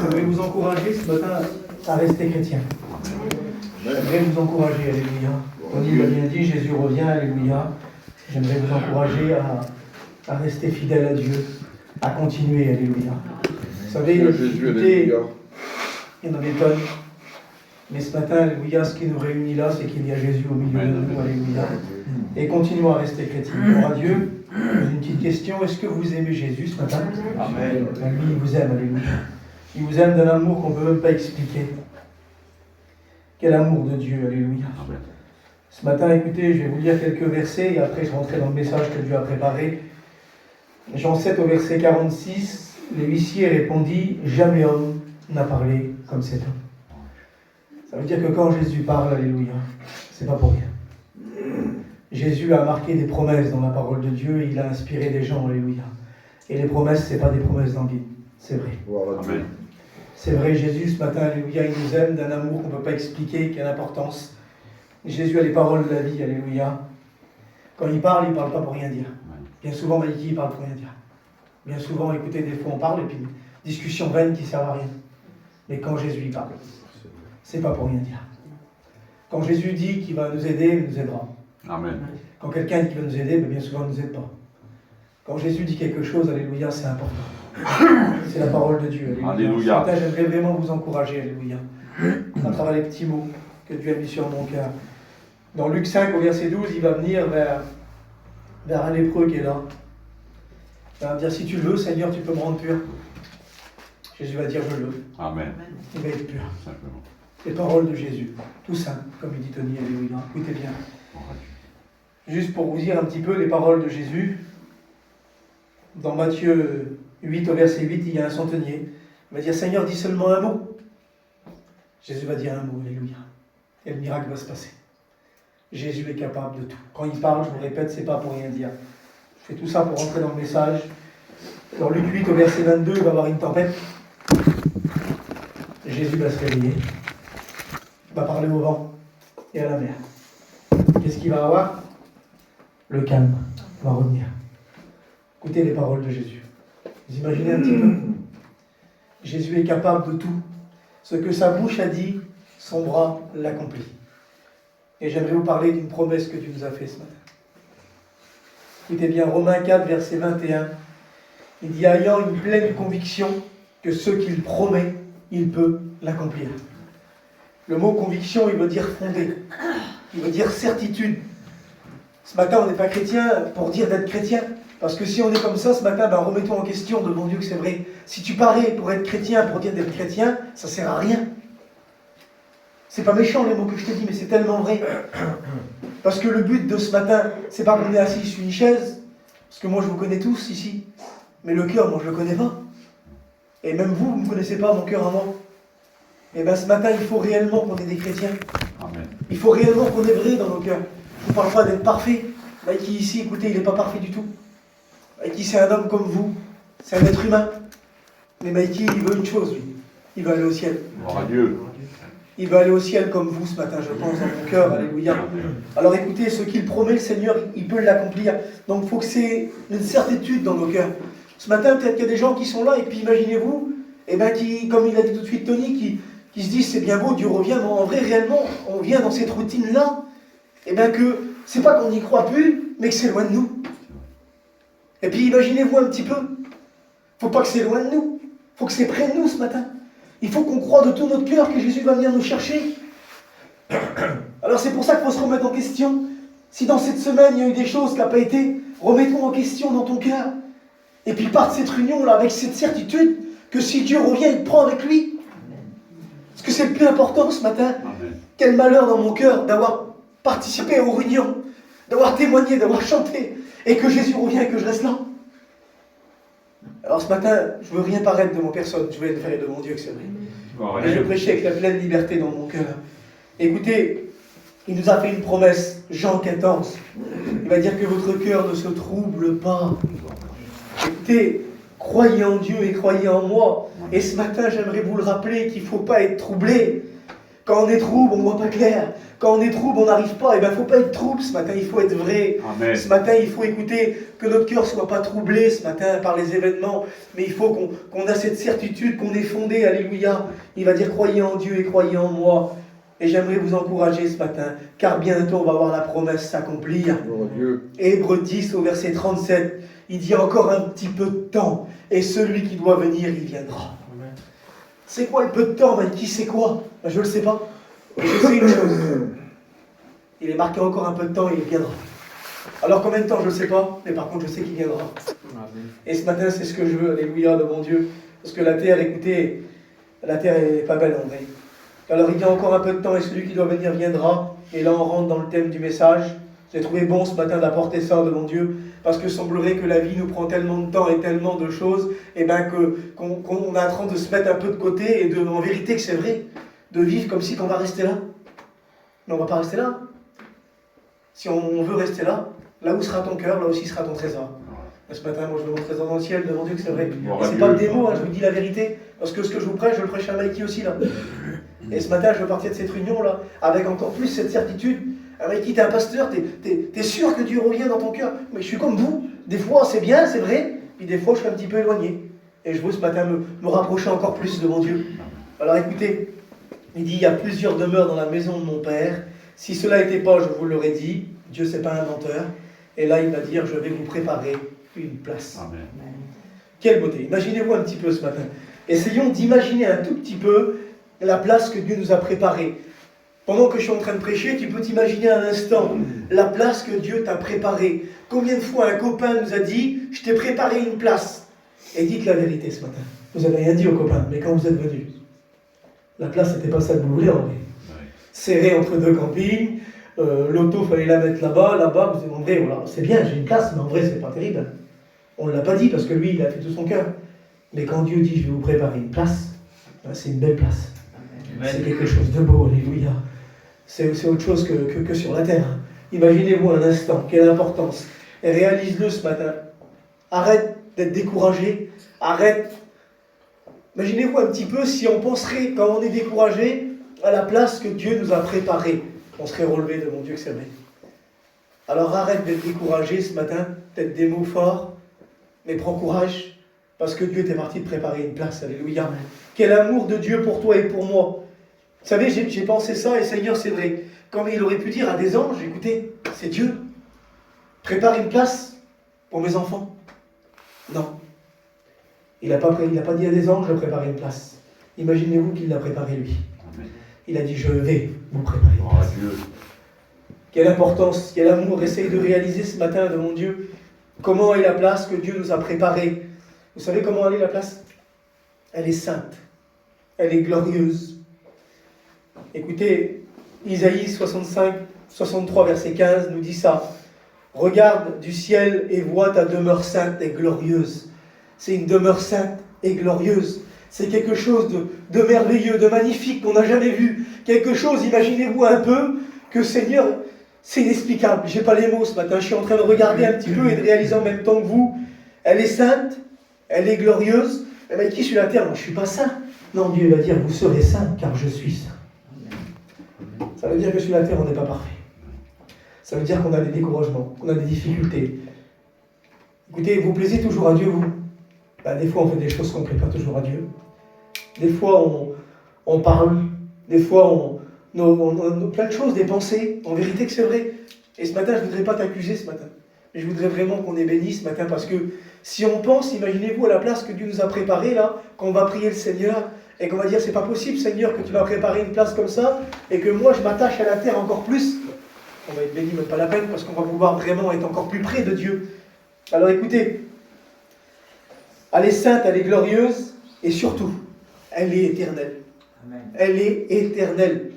J'aimerais vous encourager ce matin à rester chrétien. J'aimerais vous encourager, alléluia. Tony l'a bien dit, Jésus revient, alléluia. J'aimerais vous encourager à rester fidèle à Dieu, à continuer, alléluia. Vous savez, les difficultés, il y en a des tonnes. Mais ce matin, alléluia, ce qui nous réunit là, c'est qu'il y a Jésus au milieu de nous, alléluia. Et continuons à rester chrétiens. Gloire à Dieu. Une petite question, est-ce que vous aimez Jésus ce matin? Amen. Lui, il vous aime, alléluia. Il vous aime d'un amour qu'on ne peut même pas expliquer. Quel amour de Dieu, alléluia. Amen. Ce matin, écoutez, je vais vous lire quelques versets et après je rentrerai dans le message que Dieu a préparé. Jean 7 au verset 46, les huissiers répondit, jamais homme n'a parlé comme cet homme. Ça veut dire que quand Jésus parle, alléluia, c'est pas pour rien. Jésus a marqué des promesses dans la parole de Dieu et il a inspiré des gens, alléluia. Et les promesses, c'est pas des promesses dans le vide, c'est vrai. Amen. C'est vrai, Jésus, ce matin, alléluia, il nous aime d'un amour qu'on ne peut pas expliquer, quelle importance. Jésus a les paroles de la vie, alléluia. Quand il parle pas pour rien dire. Bien souvent, Maïki, il parle pour rien dire. Bien souvent, écoutez, des fois on parle et puis discussion vaine qui ne sert à rien. Mais quand Jésus il parle, c'est pas pour rien dire. Quand Jésus dit qu'il va nous aider, il nous aidera. Amen. Quand quelqu'un dit qu'il va nous aider, bien souvent il ne nous aide pas. Quand Jésus dit quelque chose, alléluia, c'est important. C'est la parole de Dieu, alléluia. Alléluia. Ce matin, j'aimerais vraiment vous encourager, alléluia, à travers les petits mots que Dieu a mis sur mon cœur. Dans Luc 5, au verset 12, il va venir vers un lépreux qui est là. Il va dire, si tu le veux, Seigneur, tu peux me rendre pur. Jésus va dire, je le veux. Amen. Il va être pur. Simplement. Les paroles de Jésus, tout simple, comme il dit Tony, alléluia. Écoutez bien. Juste pour vous dire un petit peu les paroles de Jésus, dans Matthieu 8 au verset 8, il y a un centenier. Il va dire, Seigneur, dis seulement un mot. Jésus va dire un mot, alléluia. Et le miracle va se passer. Jésus est capable de tout. Quand il parle, je vous répète, c'est pas pour rien dire. Je fais tout ça pour rentrer dans le message. Dans Luc 8 au verset 22, il va y avoir une tempête. Jésus va se réveiller. Il va parler au vent et à la mer. Qu'est-ce qu'il va avoir? Le calme va revenir. Écoutez les paroles de Jésus. Vous imaginez un petit peu? Jésus est capable de tout. Ce que sa bouche a dit, son bras l'accomplit. Et j'aimerais vous parler d'une promesse que Dieu nous a faite ce matin. Écoutez bien, Romains 4, verset 21. Il dit, ayant une pleine conviction que ce qu'il promet, il peut l'accomplir. Le mot conviction, il veut dire fondé. Il veut dire certitude. Ce matin, on n'est pas chrétien pour dire d'être chrétien. Parce que si on est comme ça, ce matin, remettons en question devant Dieu que c'est vrai. Si tu parais pour être chrétien, pour dire d'être chrétien, ça ne sert à rien. C'est pas méchant les mots que je te dis, mais c'est tellement vrai. Parce que le but de ce matin, c'est pas qu'on est assis sur une chaise, parce que moi je vous connais tous ici, mais le cœur, moi je le connais pas. Et même vous, vous ne me connaissez pas mon cœur à moi. Et bien ce matin, il faut réellement qu'on ait des chrétiens. Amen. Il faut réellement qu'on ait vrai dans nos cœurs. Je ne vous parle pas d'être parfait. Qui ici, écoutez, il n'est pas parfait du tout. Mikey, c'est un homme comme vous, c'est un être humain. Mais Mikey, il veut une chose, lui. Il veut aller au ciel. Gloire à Dieu. Il veut aller au ciel comme vous ce matin, je pense, dans mon cœur. Alléluia. Alors écoutez, ce qu'il promet, le Seigneur, il peut l'accomplir. Donc il faut que c'est une certitude dans nos cœurs. Ce matin, peut-être qu'il y a des gens qui sont là, et puis imaginez-vous, qui, comme il a dit tout de suite Tony, qui se disent, c'est bien beau, Dieu revient, mais en vrai, réellement, on vient dans cette routine-là, que c'est pas qu'on n'y croit plus, mais que c'est loin de nous. Et puis imaginez-vous un petit peu. Faut pas que c'est loin de nous. Faut que c'est près de nous ce matin. Il faut qu'on croie de tout notre cœur que Jésus va venir nous chercher. Alors c'est pour ça qu'il faut se remettre en question. Si dans cette semaine il y a eu des choses qui n'ont pas été, remettons en question dans ton cœur. Et puis part de cette réunion-là avec cette certitude que si Dieu revient, il te prend avec lui. Parce que c'est le plus important ce matin. Amen. Quel malheur dans mon cœur d'avoir participé aux réunions, d'avoir témoigné, d'avoir chanté, et que Jésus revient et que je reste là. Alors ce matin, je ne veux rien paraître de mon personne, je veux être vrai de mon Dieu que c'est vrai. Et je prêchais avec la pleine liberté dans mon cœur. Écoutez, il nous a fait une promesse, Jean 14. Il va dire que votre cœur ne se trouble pas. Écoutez, croyez en Dieu et croyez en moi. Et ce matin, j'aimerais vous le rappeler qu'il ne faut pas être troublé. Quand on est trouble, on ne voit pas clair. Quand on est trouble, on n'arrive pas. Eh bien, il ne faut pas être trouble ce matin, il faut être vrai. Amen. Ce matin, il faut écouter que notre cœur ne soit pas troublé ce matin par les événements. Mais il faut qu'on a cette certitude, qu'on est fondé. Alléluia. Il va dire, croyez en Dieu et croyez en moi. Et j'aimerais vous encourager ce matin, car bientôt on va voir la promesse s'accomplir. Hébreux 10 au verset 37, il dit encore un petit peu de temps, et celui qui doit venir, il viendra. C'est quoi le peu de temps, Mikey? C'est quoi? Je ne le sais pas. Je sais une chose. Il est marqué encore un peu de temps et il viendra. Alors combien de temps, je ne sais pas, mais par contre je sais qu'il viendra. Et ce matin, c'est ce que je veux, alléluia, de mon Dieu. Parce que la terre, écoutez, la terre est pas belle en vrai. Alors il y a encore un peu de temps et celui qui doit venir viendra. Et là on rentre dans le thème du message. J'ai trouvé bon ce matin d'apporter ça devant Dieu. Parce que semblerait que la vie nous prend tellement de temps et tellement de choses, et ben qu'on est en train de se mettre un peu de côté et en vérité que c'est vrai, de vivre comme si on va rester là. Mais on ne va pas rester là. Si on veut rester là, là où sera ton cœur, là aussi sera ton trésor. Ce matin, moi je veux mon trésor dans le ciel devant Dieu que c'est vrai. Et c'est pas le démo, je vous dis la vérité. Parce que ce que je vous prêche, je le prêche à Mikey aussi là. Et ce matin, je veux partir de cette réunion là, avec encore plus cette certitude. Mikey, t'es un pasteur, t'es sûr que Dieu revient dans ton cœur. Mais je suis comme vous. Des fois, c'est bien, c'est vrai. Puis des fois, je suis un petit peu éloigné. Et je veux ce matin me rapprocher encore plus devant Dieu. Alors écoutez, il dit, il y a plusieurs demeures dans la maison de mon Père. Si cela n'était pas, je vous l'aurais dit. Dieu, c'est pas un menteur. Et là, il va dire, je vais vous préparer une place. Amen. Quelle beauté. Imaginez-vous un petit peu ce matin. Essayons d'imaginer un tout petit peu la place que Dieu nous a préparée. Pendant que je suis en train de prêcher, tu peux t'imaginer un instant la place que Dieu t'a préparée. Combien de fois un copain nous a dit, je t'ai préparé une place. Et dites la vérité ce matin. Vous n'avez rien dit au copain, mais quand vous êtes venu, la place n'était pas ça que vous voulez en vrai. Serré entre deux campings, l'auto, fallait la mettre là-bas, vous êtes en vrai, voilà, c'est bien, j'ai une place, mais en vrai, c'est pas terrible. On ne l'a pas dit parce que lui, il a fait tout son cœur. Mais quand Dieu dit, je vais vous préparer une place, ben, c'est une belle place. Amen. C'est quelque chose de beau, alléluia. C'est autre chose que sur la terre. Imaginez-vous un instant, quelle importance. Et réalise-le ce matin. Arrête d'être découragé. Arrête. Imaginez-vous un petit peu si on penserait, quand on est découragé, à la place que Dieu nous a préparée. On serait relevé devant Dieu que c'est vrai. Alors arrête d'être découragé ce matin, peut-être des mots forts, mais prends courage, parce que Dieu t'est parti de préparer une place. Alléluia. Amen. Quel amour de Dieu pour toi et pour moi. Vous savez, j'ai pensé ça, et Seigneur, c'est vrai. Comme il aurait pu dire à des anges, écoutez, c'est Dieu. Prépare une place pour mes enfants. Non. Il n'a pas dit à des anges de préparer une place. Imaginez-vous qu'il l'a préparé lui. Il a dit, je vais vous préparer une place. Dieu. Quelle importance, quel amour. Essaye de réaliser ce matin de mon Dieu. Comment est la place que Dieu nous a préparée. Vous savez comment elle est la place? Elle est sainte. Elle est glorieuse. Écoutez, Isaïe 63, verset 15 nous dit ça. Regarde du ciel et vois ta demeure sainte et glorieuse. C'est une demeure sainte et glorieuse. C'est quelque chose de merveilleux, de magnifique qu'on n'a jamais vu. Quelque chose, imaginez-vous un peu, que Seigneur, c'est inexplicable. Je n'ai pas les mots ce matin. Je suis en train de regarder un petit peu et de réaliser en même temps que vous. Elle est sainte, elle est glorieuse. Mais qui sur la terre? Moi, je ne suis pas saint. Non, Dieu va dire, vous serez saint car je suis saint. Ça veut dire que sur la terre, on n'est pas parfait. Ça veut dire qu'on a des découragements, qu'on a des difficultés. Écoutez, vous plaisez toujours à Dieu, vous? Des fois, on fait des choses qu'on ne plaît pas toujours à Dieu. Des fois, on parle. Des fois, on plein de choses, des pensées. En vérité que c'est vrai. Et ce matin, je ne voudrais pas t'accuser ce matin. Mais je voudrais vraiment qu'on est béni ce matin parce que si on pense, imaginez-vous à la place que Dieu nous a préparée là, qu'on va prier le Seigneur et qu'on va dire, c'est pas possible Seigneur que tu m'as préparé une place comme ça et que moi je m'attache à la terre encore plus. On va être béni, même pas la peine, parce qu'on va pouvoir vraiment être encore plus près de Dieu. Alors écoutez, elle est sainte, elle est glorieuse, et surtout, elle est éternelle. Amen. Elle est éternelle.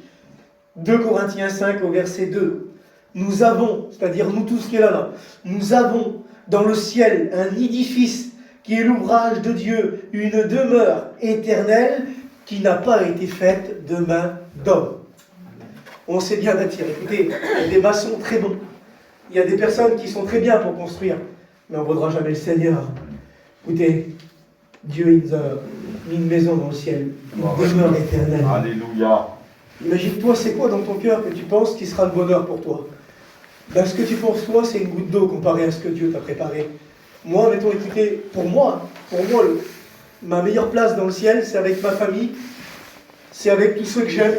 2 Corinthiens 5 au verset 2. Nous avons, c'est-à-dire nous tous qui est là, nous avons dans le ciel un édifice qui est l'ouvrage de Dieu, une demeure éternelle qui n'a pas été faite de main d'homme. On sait bien bâtir. Écoutez, il y a des maçons très bons. Il y a des personnes qui sont très bien pour construire. Mais on ne vaudra jamais le Seigneur. Écoutez, Dieu il nous a mis une maison dans le ciel. Une demeure éternelle. Alléluia. Imagine-toi, c'est quoi dans ton cœur que tu penses qui sera le bonheur pour toi? Ben, ce que tu penses, toi, c'est une goutte d'eau comparé à ce que Dieu t'a préparé. Moi, mettons, écoutez, pour moi, ma meilleure place dans le ciel, c'est avec ma famille, c'est avec tous ceux que j'aime,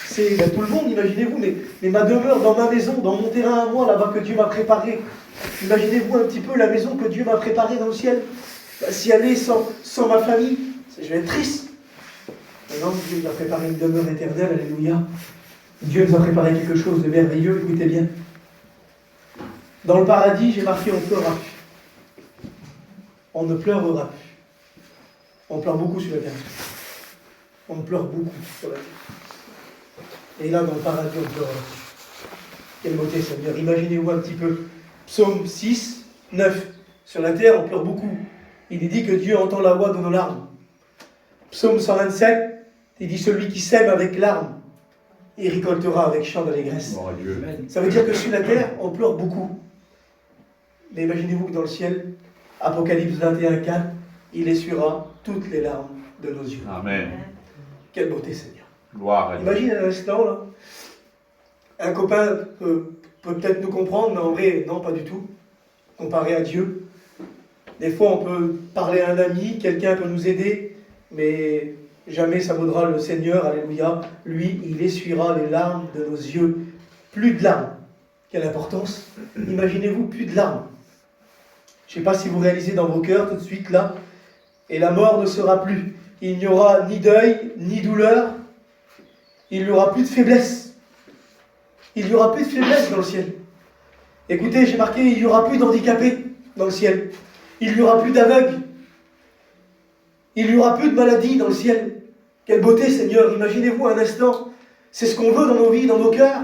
c'est tout le monde, imaginez-vous, mais ma demeure dans ma maison, dans mon terrain à moi, là-bas que Dieu m'a préparé. Imaginez-vous un petit peu la maison que Dieu m'a préparée dans le ciel. Ben, si elle est sans ma famille, je vais être triste. Maintenant, Dieu nous a préparé une demeure éternelle, alléluia. Dieu nous a préparé quelque chose de merveilleux, écoutez bien. Dans le paradis, j'ai marqué, on pleurera plus. On ne pleurera plus. On pleure beaucoup sur la terre. On pleure beaucoup sur la terre. Et là, dans le paradis, on pleurera plus. Quelle beauté, Seigneur. Imaginez-vous un petit peu. Psaume 6, 9. Sur la terre, on pleure beaucoup. Il est dit que Dieu entend la voix de nos larmes. Psaume 127, il dit celui qui sème avec larmes, il récoltera avec chant d'allégresse. Ça veut dire que sur la terre, on pleure beaucoup. Mais imaginez-vous que dans le ciel, Apocalypse 21, 4, il essuiera toutes les larmes de nos yeux. Amen. Quelle beauté, Seigneur. Gloire à Dieu. Imagine un instant, là, un copain peut peut-être nous comprendre, mais en vrai, non, pas du tout. Comparé à Dieu. Des fois, on peut parler à un ami, quelqu'un peut nous aider, mais jamais ça vaudra le Seigneur, alléluia. Lui, il essuiera les larmes de nos yeux. Plus de larmes. Quelle importance. Imaginez-vous, plus de larmes. Je ne sais pas si vous réalisez dans vos cœurs tout de suite là. Et la mort ne sera plus. Il n'y aura ni deuil, ni douleur. Il n'y aura plus de faiblesse. Il n'y aura plus de faiblesse dans le ciel. Écoutez, j'ai marqué, il n'y aura plus d'handicapés dans le ciel. Il n'y aura plus d'aveugles. Il n'y aura plus de maladies dans le ciel. Quelle beauté, Seigneur. Imaginez-vous un instant. C'est ce qu'on veut dans nos vies, dans nos cœurs.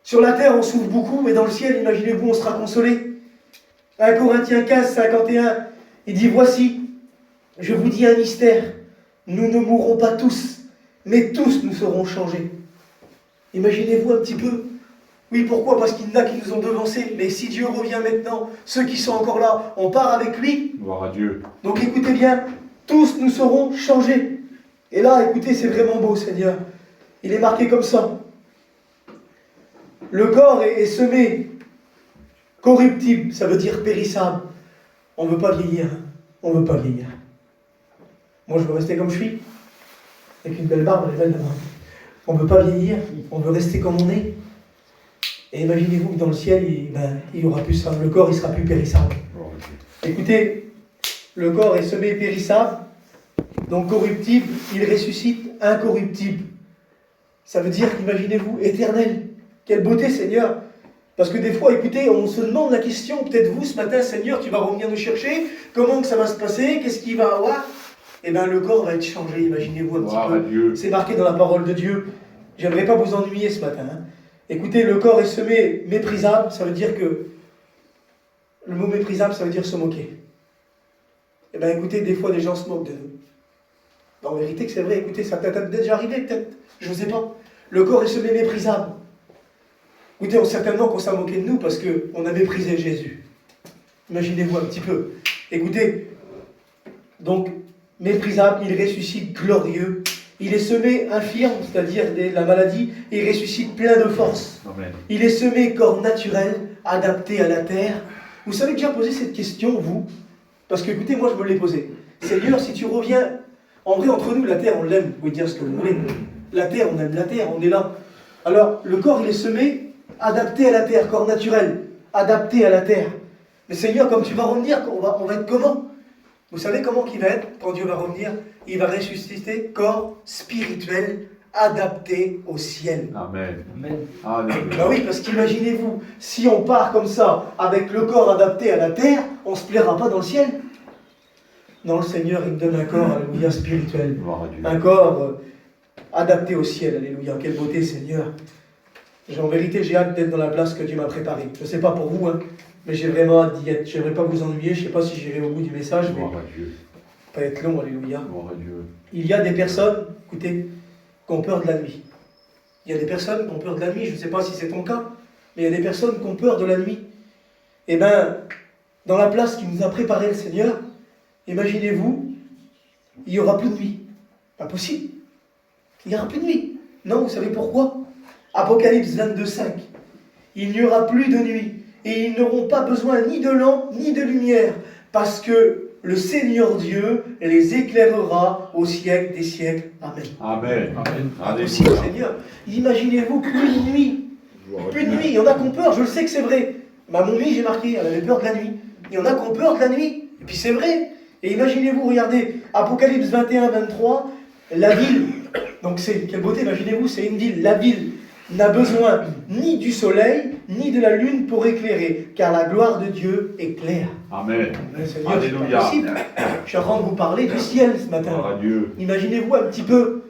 Sur la terre, on souffre beaucoup, mais dans le ciel, imaginez-vous, on sera consolé. 1 Corinthiens 15, 51, il dit, voici, je vous dis un mystère. Nous ne mourrons pas tous, mais tous nous serons changés. Imaginez-vous un petit peu. Oui, pourquoi? Parce qu'il y en a qui nous ont devancés. Mais si Dieu revient maintenant, ceux qui sont encore là, on part avec lui. Gloire à Dieu. Donc écoutez bien, tous nous serons changés. Et là, écoutez, c'est vraiment beau, Seigneur. Il est marqué comme ça. Le corps est semé corruptible, ça veut dire périssable. On ne veut pas vieillir. On ne veut pas vieillir. Moi, je veux rester comme je suis. Avec une belle barbe, elle est belle d'abord. On ne veut pas vieillir. On veut rester comme on est. Et imaginez-vous que dans le ciel, il y aura plus ça. Le corps, il sera plus périssable. Écoutez, le corps est semé périssable, donc corruptible. Il ressuscite incorruptible. Ça veut dire, imaginez-vous, éternel. Quelle beauté, Seigneur. Parce que des fois, écoutez, on se demande la question, peut-être vous, ce matin, Seigneur, tu vas revenir nous chercher, comment que ça va se passer, qu'est-ce qu'il va avoir? Eh bien, le corps va être changé, imaginez-vous un petit peu. C'est marqué dans la parole de Dieu. J'aimerais pas vous ennuyer ce matin. Hein. Écoutez, le corps est semé méprisable, ça veut dire que... Le mot méprisable, ça veut dire se moquer. Eh bien, écoutez, des fois, des gens se moquent de nous. En vérité que c'est vrai, écoutez, ça peut être déjà arrivé, peut-être, je ne sais pas. Le corps est semé méprisable. Écoutez, certainement qu'on s'est moqué de nous parce qu'on a méprisé Jésus. Imaginez-vous un petit peu. Écoutez, donc, méprisable, il ressuscite glorieux. Il est semé infirme, c'est-à-dire la maladie, et il ressuscite plein de force. Amen. Il est semé corps naturel, adapté à la terre. Vous savez déjà poser cette question, vous? Parce que, écoutez, moi je me l'ai posée. Seigneur, si tu reviens, en vrai, entre nous, la terre, on l'aime. Vous pouvez dire ce que vous voulez. La terre, on aime la terre, on est là. Alors, le corps, il est semé, adapté à la terre, corps naturel, adapté à la terre. Mais Seigneur, comme tu vas revenir, on va être comment? Vous savez comment qu'il va être quand Dieu va revenir? Il va ressusciter corps spirituel, adapté au ciel. Amen. Amen. Ben oui, parce qu'imaginez-vous, si on part comme ça, avec le corps adapté à la terre, on ne se plaira pas dans le ciel. Non, le Seigneur, il me donne un corps, alléluia, spirituel. Un corps adapté au ciel, alléluia. Quelle beauté, Seigneur. En vérité, j'ai hâte d'être dans la place que Dieu m'a préparée. Je ne sais pas pour vous, hein, mais j'ai vraiment hâte d'y être. Je n'aimerais pas vous ennuyer, je ne sais pas si j'irai au bout du message, mais pas être long, alléluia. Il y a des personnes, écoutez, qui ont peur de la nuit. Il y a des personnes qui ont peur de la nuit, je ne sais pas si c'est ton cas, mais il y a des personnes qui ont peur de la nuit. Eh bien, dans la place qui nous a préparé le Seigneur, imaginez-vous, il n'y aura plus de nuit. Pas possible. Il n'y aura plus de nuit. Non, vous savez pourquoi? Apocalypse 22:5. Il n'y aura plus de nuit, et ils n'auront pas besoin ni de lampe, ni de lumière, parce que le Seigneur Dieu les éclairera au siècle des siècles. Amen. Amen. Amen. Impossible, Seigneur. Imaginez-vous plus de nuit. Plus de nuit. Il y en a qui ont peur, je le sais que c'est vrai. Ma momie, j'ai marqué, elle avait peur de la nuit. Il y en a qui ont peur de la nuit. Et puis c'est vrai. Et imaginez-vous, regardez, Apocalypse 21-23, la ville. Donc c'est, quelle beauté, imaginez-vous, c'est une ville. La ville n'a besoin ni du soleil, ni de la lune pour éclairer, car la gloire de Dieu éclaire. Amen. Seigneur, Alléluia. c'est pas possible. Je suis en train de vous parler du ciel ce matin. Gloire à Dieu. Imaginez-vous un petit peu.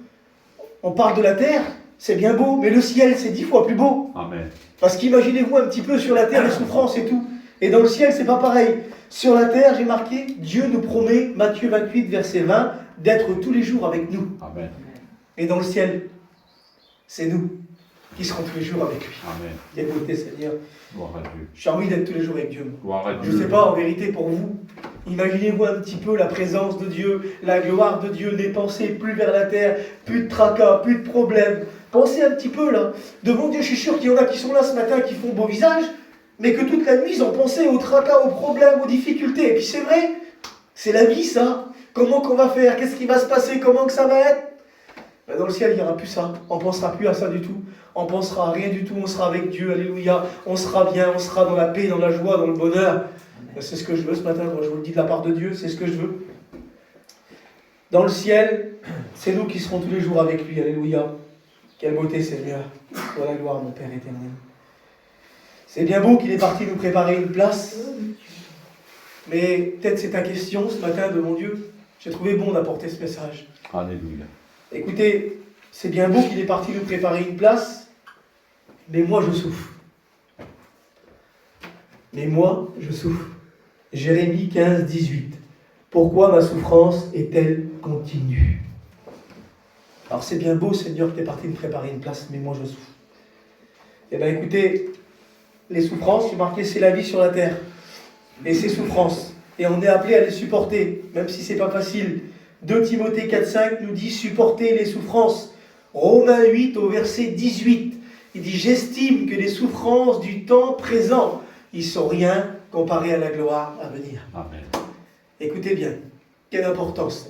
On parle de la terre, c'est bien beau, mais le ciel, c'est 10 fois plus beau. Amen. Parce qu'imaginez-vous un petit peu sur la terre les souffrances et tout. Et dans le ciel, c'est pas pareil. Sur la terre, j'ai marqué, Dieu nous promet, Matthieu 28, verset 20, d'être tous les jours avec nous. Amen. Et dans le ciel, c'est nous qui serons tous les jours avec lui. Amen. Quelle beauté, Seigneur. Gloire à Dieu. J'ai envie d'être tous les jours avec Dieu. Gloire à Je Dieu. ne sais pas en vérité pour vous. Imaginez-vous un petit peu la présence de Dieu, la gloire de Dieu, les pensées plus vers la terre, plus de tracas, plus de problèmes. Pensez un petit peu là. Devant Dieu, je suis sûr qu'il y en a qui sont là ce matin, qui font beau visage, mais que toute la nuit, ils ont pensé aux tracas, aux problèmes, aux difficultés. Et puis c'est vrai, c'est la vie ça. Comment qu'on va faire? Qu'est-ce qui va se passer? Comment que ça va être? Ben, dans le ciel, il n'y aura plus ça. On ne pensera plus à ça du tout. On ne pensera à rien du tout. On sera avec Dieu. Alléluia. On sera bien. On sera dans la paix, dans la joie, dans le bonheur. Ben, c'est ce que je veux ce matin. Moi, je vous le dis de la part de Dieu. C'est ce que je veux. Dans le ciel, c'est nous qui serons tous les jours avec lui. Alléluia. Quelle beauté, Seigneur. Pour la gloire, mon Père éternel. C'est bien beau qu'il est parti nous préparer une place. Mais peut-être c'est ta question ce matin devant Dieu. J'ai trouvé bon d'apporter ce message. Alléluia. Écoutez, c'est bien beau qu'il est parti nous préparer une place, mais moi je souffre. Mais moi je souffre. Jérémie 15, 18. Pourquoi ma souffrance est-elle continue? Alors c'est bien beau, Seigneur, que tu es parti nous préparer une place, mais moi je souffre. Eh bien écoutez, les souffrances, j'ai marqué, c'est la vie sur la terre. Et ces souffrances. Et on est appelé à les supporter, même si c'est pas facile. 2 Timothée 4,5 nous dit supporter les souffrances. Romains 8 au verset 18, il dit j'estime que les souffrances du temps présent, ils sont rien comparées à la gloire à venir. Amen. Écoutez bien, quelle importance.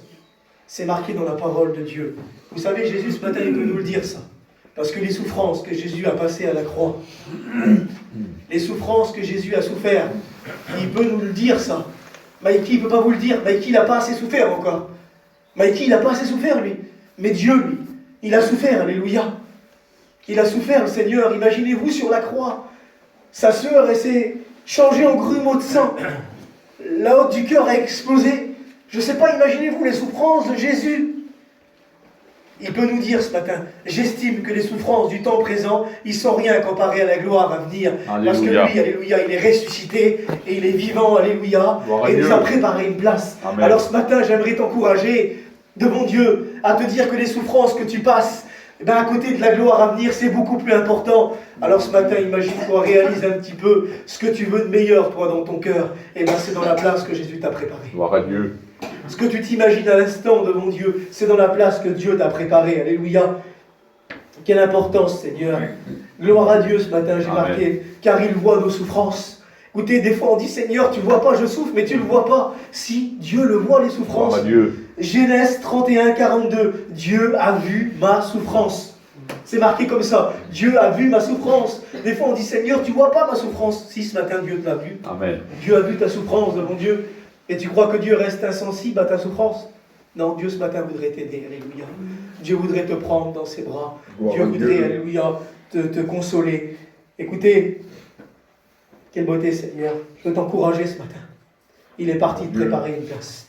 C'est marqué dans la parole de Dieu. Vous savez, Jésus ce matin, il peut nous le dire ça. Parce que les souffrances que Jésus a passées à la croix, les souffrances que Jésus a souffert, il peut nous le dire ça. Mikey ne peut pas vous le dire. Mikey, il n'a pas assez souffert encore. Mikey, il n'a pas assez souffert, lui. Mais Dieu, lui, il a souffert, alléluia. Il a souffert, le Seigneur. Imaginez-vous sur la croix. Sa sœur, elle s'est changée en grumeau de sang. La haute du cœur a explosé. Je ne sais pas, imaginez-vous les souffrances de Jésus. Il peut nous dire ce matin, j'estime que les souffrances du temps présent, ils sont rien comparées à la gloire à venir. Alléluia. Parce que lui, alléluia, il est ressuscité et il est vivant, alléluia. Et il nous a préparé une place. Amen. Alors ce matin, j'aimerais t'encourager devant Dieu à te dire que les souffrances que tu passes, eh ben, à côté de la gloire à venir, c'est beaucoup plus important. Alors ce matin, imagine-toi, réalise un petit peu ce que tu veux de meilleur, toi, dans ton cœur. Et bien c'est dans la place que Jésus t'a préparée. Gloire à Dieu. Ce que tu t'imagines à l'instant devant Dieu, c'est dans la place que Dieu t'a préparée. Alléluia. Quelle importance, Seigneur. Gloire à Dieu ce matin, j'ai marqué, car il voit nos souffrances. Écoutez, des fois on dit, Seigneur, tu ne vois pas, je souffre, mais tu ne le vois pas. Si, Dieu le voit, les souffrances. Gloire à Dieu. Genèse 31, 42. Dieu a vu ma souffrance. C'est marqué comme ça. Dieu a vu ma souffrance. Des fois on dit, Seigneur, tu ne vois pas ma souffrance. Si, ce matin, Dieu te l'a vu. Amen. Dieu a vu ta souffrance devant Dieu. Et tu crois que Dieu reste insensible à ta souffrance? Non, Dieu ce matin voudrait t'aider, alléluia. Dieu voudrait te prendre dans ses bras. Dieu voudrait, alléluia, te consoler. Écoutez, quelle beauté, Seigneur. Je veux t'encourager ce matin. Il est parti te préparer une place.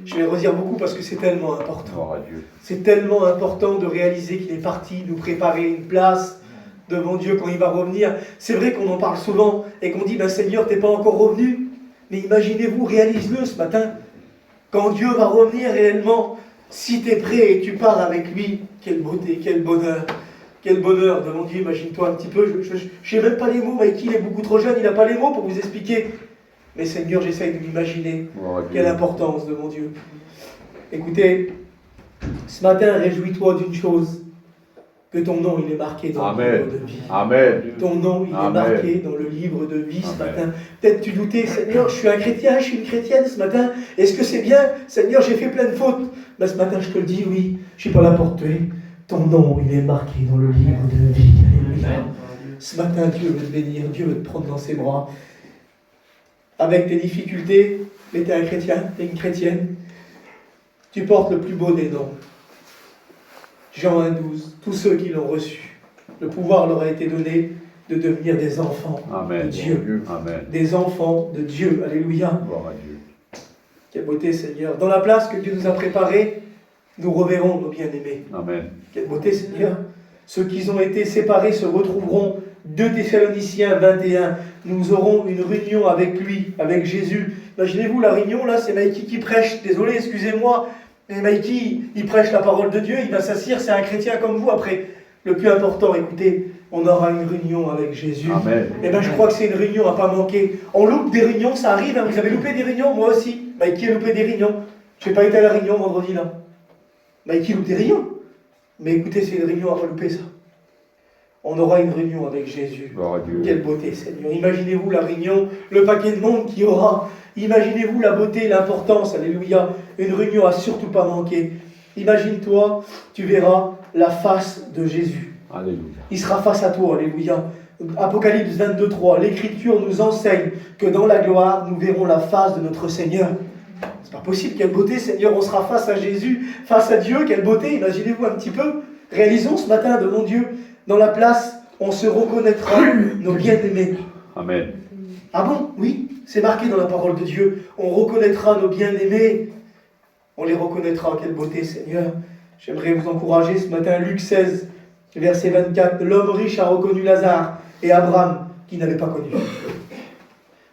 Je vais redire beaucoup parce que c'est tellement important. Gloire à Dieu. C'est tellement important de réaliser qu'il est parti nous préparer une place devant Dieu quand il va revenir. C'est vrai qu'on en parle souvent et qu'on dit, ben Seigneur, t'es pas encore revenu. Mais imaginez-vous, réalise-le ce matin. Quand Dieu va revenir réellement, si tu es prêt et tu pars avec lui, quelle beauté, quel bonheur. Quel bonheur devant Dieu, imagine-toi un petit peu. Je n'ai même pas les mots, Mikey, il est beaucoup trop jeune, il n'a pas les mots pour vous expliquer. Mais Seigneur, j'essaye de m'imaginer quelle importance devant Dieu. Écoutez, ce matin, réjouis-toi d'une chose, que ton nom, il est marqué dans le livre de vie. Amen. Ton nom, il est marqué dans le livre de vie ce matin. Peut-être tu doutais, Seigneur, je suis un chrétien, je suis une chrétienne ce matin. Est-ce que c'est bien? Seigneur, j'ai fait plein de fautes. Ben, ce matin, je te le dis, oui, je ne suis pas là pour te tuer. Ton nom, il est marqué dans le livre de vie. Alléluia. Ce matin, Dieu veut te bénir, Dieu veut te prendre dans ses bras. Avec tes difficultés, mais tu es un chrétien, tu es une chrétienne. Tu portes le plus beau des noms. Jean 1,12, tous ceux qui l'ont reçu, le pouvoir leur a été donné de devenir des enfants de Dieu. Amen. Des enfants de Dieu. Alléluia. Gloire à Dieu. Quelle beauté, Seigneur. Dans la place que Dieu nous a préparée, nous reverrons nos bien-aimés. Amen. Quelle beauté, Seigneur. Ceux qui ont été séparés se retrouveront. 2 Thessaloniciens 21. Nous aurons une réunion avec lui, avec Jésus. Imaginez-vous, la réunion, là, c'est Mikey qui prêche. Désolé, excusez-moi. Mais Mikey, il prêche la parole de Dieu, il va s'assire, c'est un chrétien comme vous. Après, le plus important, écoutez, on aura une réunion avec Jésus. Amen. Et bien, je crois que c'est une réunion à ne pas manquer. On loupe des réunions, ça arrive, hein. Vous avez loupé des réunions, moi aussi. Mikey a loupé des réunions. Je n'ai pas été à la réunion vendredi, là. Mikey loupe des réunions. Mais écoutez, c'est une réunion à ne pas louper, ça. On aura une réunion avec Jésus. Gloire à Dieu. Quelle beauté, Seigneur. Imaginez-vous la réunion, le paquet de monde qu'il y aura. Imaginez-vous la beauté, l'importance, alléluia. Une réunion à surtout pas manquer. Imagine-toi, tu verras la face de Jésus. Alléluia. Il sera face à toi, alléluia. Apocalypse 22:3, l'Écriture nous enseigne que dans la gloire, nous verrons la face de notre Seigneur. C'est pas possible, quelle beauté, Seigneur, on sera face à Jésus, face à Dieu, quelle beauté, imaginez-vous un petit peu. Réalisons ce matin devant Dieu, dans la place, on se reconnaîtra nos bien-aimés. Amen. Ah bon? Oui, c'est marqué dans la parole de Dieu. On reconnaîtra nos bien-aimés. On les reconnaîtra. Quelle beauté, Seigneur. J'aimerais vous encourager ce matin. Luc 16, verset 24. L'homme riche a reconnu Lazare et Abraham, qui n'avait pas connu.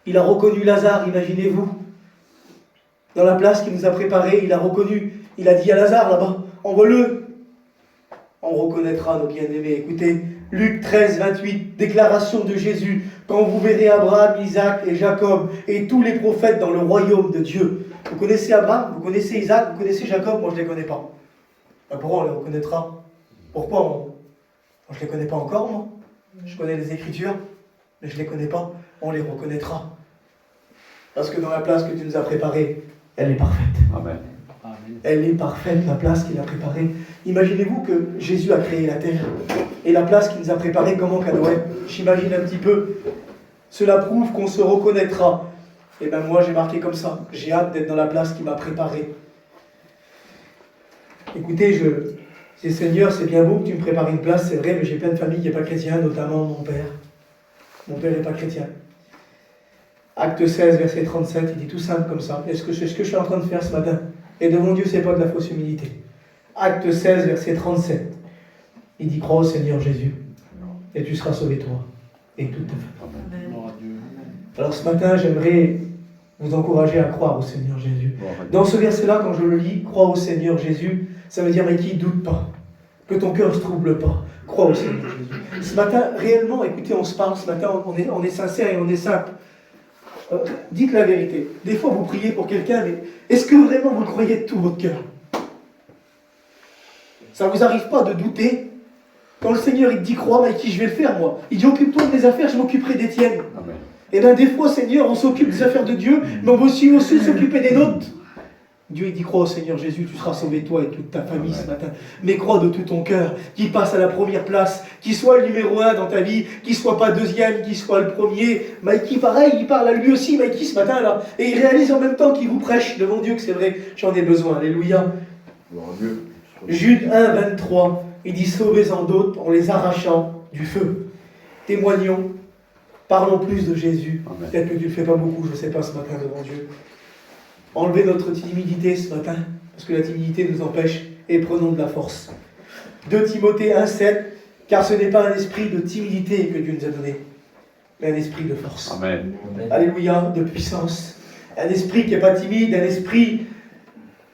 Il a reconnu Lazare, imaginez-vous. Dans la place qu'il nous a préparée, il a reconnu. Il a dit à Lazare là-bas, envoie-le. On reconnaîtra nos bien-aimés. Écoutez, Luc 13, 28, déclaration de Jésus. Quand vous verrez Abraham, Isaac et Jacob et tous les prophètes dans le royaume de Dieu. Vous connaissez Abraham, vous connaissez Isaac, vous connaissez Jacob, moi je ne les connais pas. Ben pourquoi on les reconnaîtra? Pourquoi moi je ne les connais pas encore, moi. Je connais les Écritures, mais je ne les connais pas. On les reconnaîtra. Parce que dans la place que tu nous as préparée, elle est parfaite. Amen. Elle est parfaite, la place qu'il a préparée. Imaginez-vous que Jésus a créé la terre. Et la place qu'il nous a préparée, comment qu'elle doit être? J'imagine un petit peu. Cela prouve qu'on se reconnaîtra. Et bien moi, j'ai marqué comme ça. J'ai hâte d'être dans la place qu'il m'a préparée. Écoutez, je dis, Seigneur, c'est bien beau que tu me prépares une place, c'est vrai, mais j'ai plein de familles qui n'est pas chrétien, notamment mon père. Mon père n'est pas chrétien. Acte 16, verset 37, il dit tout simple comme ça. Est-ce que c'est ce que je suis en train de faire ce matin? Et devant Dieu, ce n'est pas de la fausse humilité. Acte 16, verset 37. Il dit, crois au Seigneur Jésus, et tu seras sauvé toi, et toute ta famille. Alors ce matin, j'aimerais vous encourager à croire au Seigneur Jésus. Dans ce verset-là, quand je le lis, crois au Seigneur Jésus, ça veut dire, mais qui ne doute pas, que ton cœur ne se trouble pas. Crois au Seigneur Jésus. Ce matin, réellement, écoutez, on se parle, ce matin, on est sincère et on est simple. Dites la vérité. Des fois, vous priez pour quelqu'un, mais est-ce que vraiment vous le croyez de tout votre cœur? Ça ne vous arrive pas de douter? Quand le Seigneur il te dit crois, mais qui je vais le faire moi? Il dit occupe-toi de mes affaires, je m'occuperai des tiennes. Amen. Et bien des fois, Seigneur, on s'occupe des affaires de Dieu, mais on veut aussi s'occuper des nôtres. Dieu il dit crois au Seigneur Jésus, tu seras sauvé toi et toute ta famille ce matin. Mais crois de tout ton cœur, qu'il passe à la première place, qu'il soit le numéro 1 dans ta vie, qu'il soit pas deuxième, qu'il soit le premier. Mikey pareil, il parle à lui aussi, Mikey ce matin là, et il réalise en même temps qu'il vous prêche devant Dieu que c'est vrai, j'en ai besoin, alléluia. Jude 1, 23, il dit sauvez-en d'autres en les arrachant du feu. Témoignons, parlons plus de Jésus. Amen. Peut-être que tu ne le fais pas beaucoup, je ne sais pas ce matin devant Dieu. Enlevez notre timidité ce matin, parce que la timidité nous empêche, et prenons de la force. 2 Timothée 1, 7, car ce n'est pas un esprit de timidité que Dieu nous a donné, mais un esprit de force. Amen. Alléluia, de puissance. Un esprit qui n'est pas timide, un esprit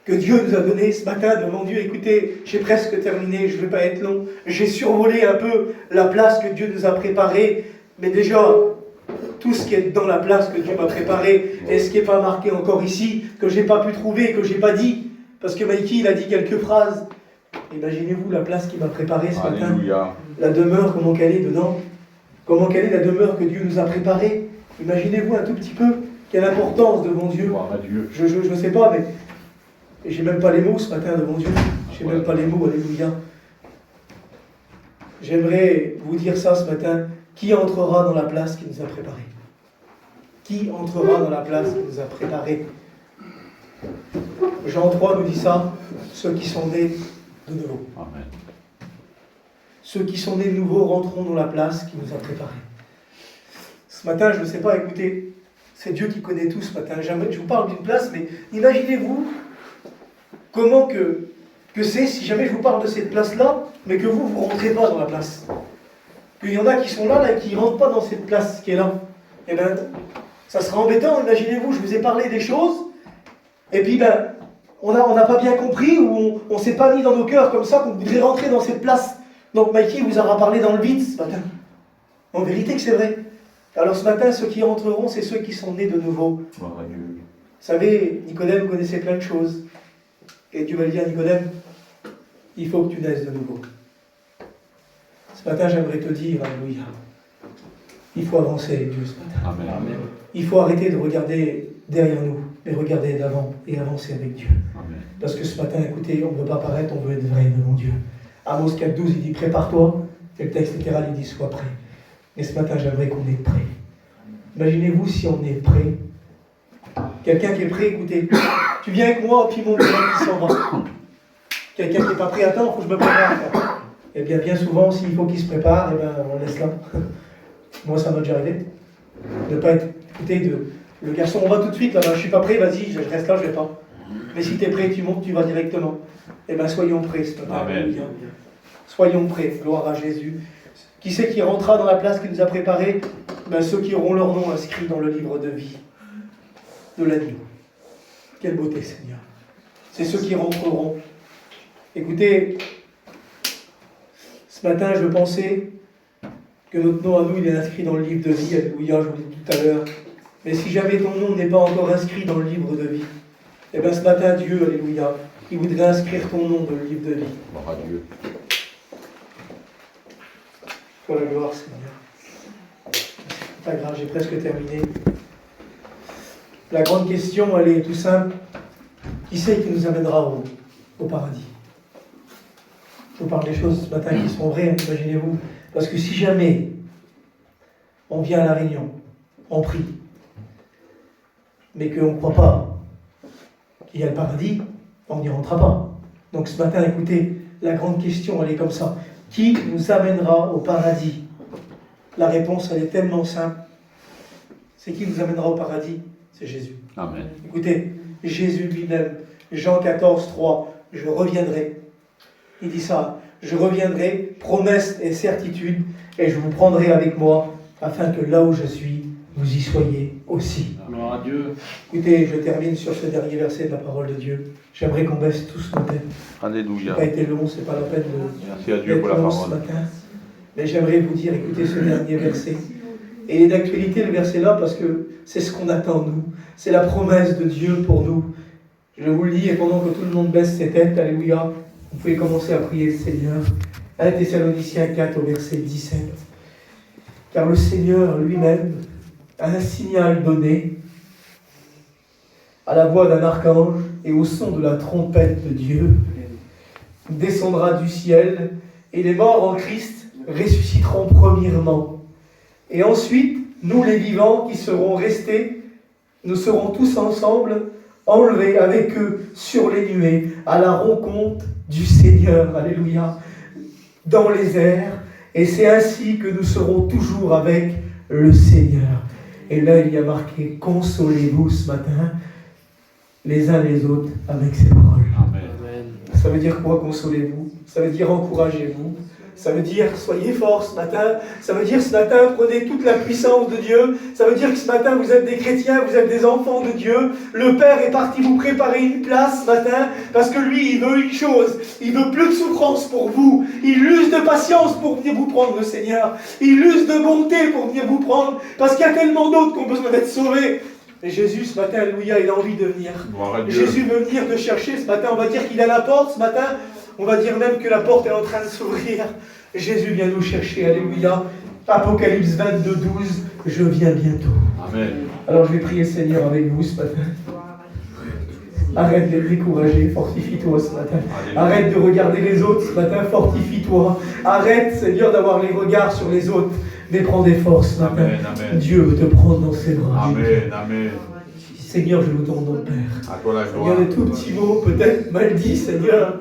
que Dieu nous a donné ce matin devant Dieu. Écoutez, j'ai presque terminé, je ne vais pas être long. J'ai survolé un peu la place que Dieu nous a préparée, mais déjà, tout ce qui est dans la place que Dieu m'a préparée, et ce qui n'est pas marqué encore ici, que je n'ai pas pu trouver, que je n'ai pas dit, parce que Mikey, il a dit quelques phrases. Imaginez-vous la place qu'il m'a préparée ce matin. Alléluia. La demeure, comment qu'elle est dedans. Comment quelle est la demeure que Dieu nous a préparée. Imaginez-vous un tout petit peu quelle importance devant Dieu. Gloire à Dieu. Je ne sais pas, mais j'ai même pas les mots ce matin devant Dieu. J'ai même pas les mots, alléluia. J'aimerais vous dire ça ce matin. Qui entrera dans la place qu'il nous a préparée? Qui entrera dans la place qu'il nous a préparée? Jean 3 nous dit ça, ceux qui sont nés de nouveau. Amen. Ceux qui sont nés de nouveau rentreront dans la place qu'il nous a préparée. Ce matin, je ne sais pas, écoutez, c'est Dieu qui connaît tout ce matin. Jamais, je vous parle d'une place, mais imaginez-vous comment que c'est si jamais je vous parle de cette place-là, mais que vous ne rentrez pas dans la place. Qu'il y en a qui sont là et qui ne rentrent pas dans cette place qui est là. Eh bien, ça sera embêtant. Imaginez-vous, je vous ai parlé des choses, et puis on n'a pas bien compris, ou on ne s'est pas mis dans nos cœurs comme ça qu'on voudrait rentrer dans cette place. Donc Mikey vous aura parlé dans le vide ce matin. En vérité que c'est vrai. Alors ce matin, ceux qui entreront, c'est ceux qui sont nés de nouveau. Gloire à Dieu. Vous savez, Nicodème connaissait plein de choses. Et Dieu va lui dire, Nicodème, il faut que tu naisses de nouveau. Ce matin, j'aimerais te dire, alléluia, il faut avancer avec Dieu ce matin. Amen. Amen. Il faut arrêter de regarder derrière nous, mais regarder d'avant et avancer avec Dieu. Amen. Parce que ce matin, écoutez, on ne veut pas paraître, on veut être vrai devant Dieu. Amos 4.12, il dit, prépare-toi. Et le texte littéral, il dit, sois prêt. Et ce matin, j'aimerais qu'on est prêt. Imaginez-vous si on est prêt. Quelqu'un qui est prêt, écoutez, tu viens avec moi, puis mon besoin qui s'en va. Quelqu'un qui n'est pas prêt, attends, il faut que je me prépare. Eh bien souvent, s'il faut qu'il se prépare, eh bien, on laisse là. Moi, ça m'a déjà arrivé. De ne pas être, écoutez, le garçon, on va tout de suite, là, je ne suis pas prêt, vas-y, je reste là, je ne vais pas. Mais si tu es prêt, tu montes, tu vas directement. Eh bien, soyons prêts ce matin. Amen. Soyons prêts, gloire à Jésus. Qui c'est qui rentrera dans la place qu'il nous a préparée? Ben, ceux qui auront leur nom inscrit dans le livre de vie de l'agneau. Quelle beauté, Seigneur. C'est ceux qui rentreront. Écoutez, ce matin, je pensais que notre nom à nous, il est inscrit dans le livre de vie. Alléluia, je vous l'ai dit tout à l'heure. Mais si jamais ton nom n'est pas encore inscrit dans le livre de vie, eh bien ce matin, Dieu, alléluia, il voudrait inscrire ton nom dans le livre de vie. Gloire à Dieu. Pour la gloire, Seigneur. C'est pas grave, j'ai presque terminé. La grande question, elle est tout simple. Qui c'est qui nous amènera au paradis? Je vous parle des choses ce matin qui sont vraies, imaginez-vous. Parce que si jamais on vient à la réunion, on prie, mais qu'on ne croit pas qu'il y a le paradis, on n'y rentrera pas. Donc ce matin, écoutez, la grande question, elle est comme ça. Qui nous amènera au paradis? La réponse, elle est tellement simple. C'est qui nous amènera au paradis? C'est Jésus. Amen. Écoutez, Jésus lui-même, Jean 14, 3, je reviendrai. Il dit ça, je reviendrai, promesse et certitude, et je vous prendrai avec moi, afin que là où je suis, vous y soyez aussi. Gloire à Dieu. Écoutez, je termine sur ce dernier verset de la parole de Dieu. J'aimerais qu'on baisse tous nos têtes. Alléluia. Ça n'a pas été long, c'est pas la peine de... Merci à Dieu pour la long ce parole. matin. Mais j'aimerais vous dire, écoutez ce dernier verset. Et il est d'actualité le verset là parce que c'est ce qu'on attend nous. C'est la promesse de Dieu pour nous. Je vous le dis, et pendant que tout le monde baisse ses têtes, alléluia, vous pouvez commencer à prier le Seigneur. 1 Thessaloniciens 4 au verset 17. Car le Seigneur lui-même a un signal donné à la voix d'un archange et au son de la trompette de Dieu. Il descendra du ciel et les morts en Christ ressusciteront premièrement. Et ensuite, nous les vivants qui serons restés, nous serons tous ensemble enlevés avec eux sur les nuées à la rencontre du Seigneur, alléluia, dans les airs. Et c'est ainsi que nous serons toujours avec le Seigneur. Et là, il y a marqué, consolez-vous ce matin, les uns les autres, avec ces paroles. Amen. Ça veut dire quoi, consolez-vous? Ça veut dire encouragez-vous. Ça veut dire soyez forts ce matin. Ça veut dire ce matin prenez toute la puissance de Dieu. Ça veut dire que ce matin vous êtes des chrétiens, vous êtes des enfants de Dieu. Le Père est parti vous préparer une place ce matin parce que lui il veut une chose. Il veut plus de souffrance pour vous. Il use de patience pour venir vous prendre, le Seigneur. Il use de bonté pour venir vous prendre parce qu'il y a tellement d'autres qui ont besoin d'être sauvés. Et Jésus ce matin, alléluia, il a envie de venir. Gloire à Dieu. Jésus veut venir te chercher ce matin. On va dire qu'il est à la porte ce matin. On va dire même que la porte est en train de s'ouvrir. Jésus vient nous chercher. Alléluia. Apocalypse 22, 12. Je viens bientôt. Amen. Alors je vais prier Seigneur avec vous ce matin. Arrête d'être découragé, fortifie-toi ce matin. Arrête de regarder les autres ce matin, fortifie-toi. Arrête, Seigneur, d'avoir les regards sur les autres, mais prends des forces ce matin. Amen, amen. Dieu veut te prendre dans ses bras. Amen, amen. Seigneur, je vous demande, mon Père. À toi la Il y gloire. a des tout petits mots, peut-être mal dit, Seigneur.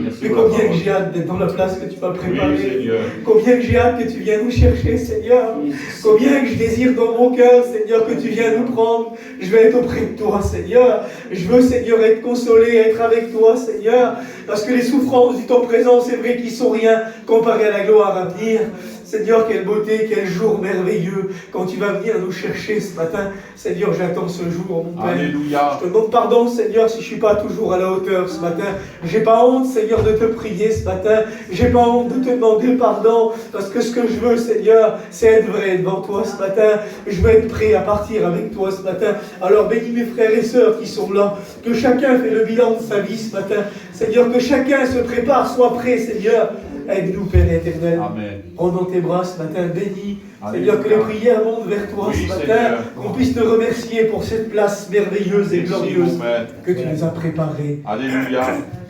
Merci Mais pour la combien que parole. j'ai hâte d'être dans la place que tu m'as Oui, préparée. Seigneur. Combien que j'ai hâte que tu viennes nous chercher, Seigneur. Combien que je désire dans mon cœur, Seigneur, que tu viennes nous prendre. Je vais être auprès de toi, Seigneur. Je veux, Seigneur, être consolé, être avec toi, Seigneur. Parce que les souffrances du temps présent, c'est vrai qu'ils sont rien comparé à la gloire à venir. Seigneur, quelle beauté, quel jour merveilleux quand tu vas venir nous chercher ce matin. Seigneur, j'attends ce jour, mon Père. Alléluia. Je te demande pardon, Seigneur, si je ne suis pas toujours à la hauteur ce matin. J'ai pas honte, Seigneur, de te prier ce matin. J'ai pas honte de te demander pardon. Parce que ce que je veux, Seigneur, c'est être vrai devant toi ce matin. Je veux être prêt à partir avec toi ce matin. Alors bénis mes frères et sœurs qui sont là. Que chacun fait le bilan de sa vie ce matin. Seigneur, que chacun se prépare, soit prêt, Seigneur. Aide-nous, Père éternel. Amen. Prends dans tes bras ce matin, bénis. Alléluia. Seigneur, que les prières montent vers toi Oui, ce matin. Seigneur. Qu'on puisse te remercier pour cette place merveilleuse et Merci, glorieuse mon Maître. que tu nous as préparée. Alléluia.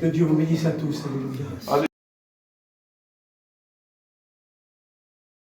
Que Dieu vous bénisse à tous. Alléluia. Alléluia.